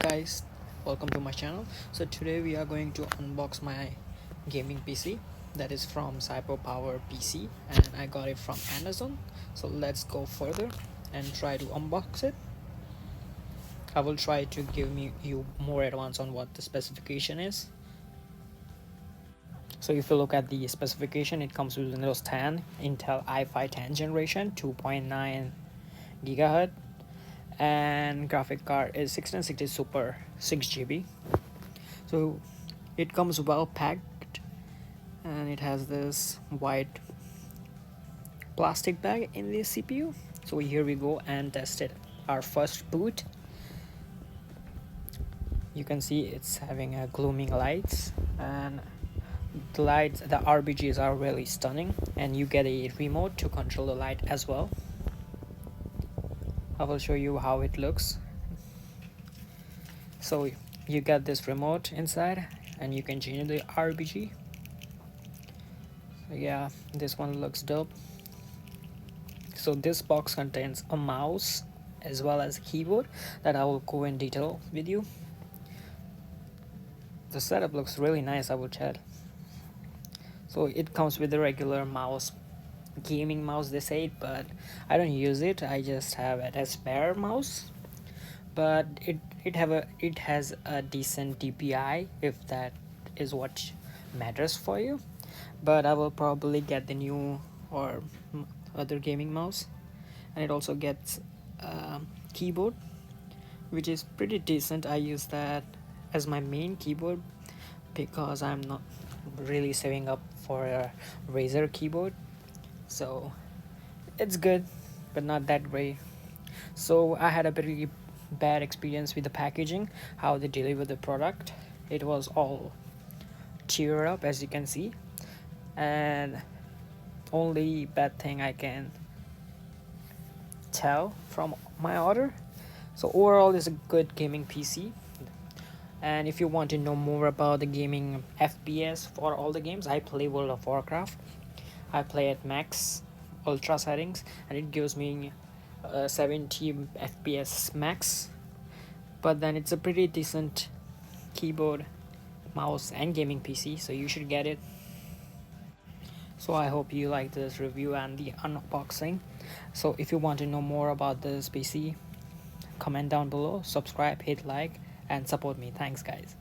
guys, welcome to my channel. So today we are going to unbox my gaming PC that is from CyberpowerPc, and I got it from Amazon. So let's go further and try to unbox it. I will try to give you more advance on what the specification is. So if you look at the specification, it comes with Windows 10, Intel i5 10th generation, 2.9 GHz, and graphic card is 1660 Super 6GB. So it comes well packed, and it has this white plastic bag in the CPU. So here we go and test it. Our first boot, you can see it's having a glooming lights, and the lights, the RGBs are really stunning, and you get a remote to control the light as well. I will show you how it looks. So you get this remote inside, and you can change the RGB. So yeah, this one looks dope. So this box contains a mouse as well as a keyboard that I will go in detail with you. The setup looks really nice, I would chat. So it comes with the regular mouse, gaming mouse they say, but I don't use it. I just have it as spare mouse, but it has a decent DPI if that is what matters for you. But I will probably get the new or other gaming mouse, and it also gets a keyboard which is pretty decent. I use that as my main keyboard because I'm not really saving up for a Razer keyboard, so it's good but not that great. So I had a pretty bad experience with the packaging, how they deliver the product. It was all teared up, as you can see, and only bad thing I can tell from my order. So overall, it's a good gaming PC. And if you want to know more about the gaming FPS for all the games, I play World of Warcraft. I play at max ultra settings, and it gives me 70 FPS max. But then it's a pretty decent keyboard, mouse, and gaming PC, so you should get it. So I hope you like this review and the unboxing. So if you want to know more about this PC, comment down below, subscribe, hit like, and support me. Thanks guys.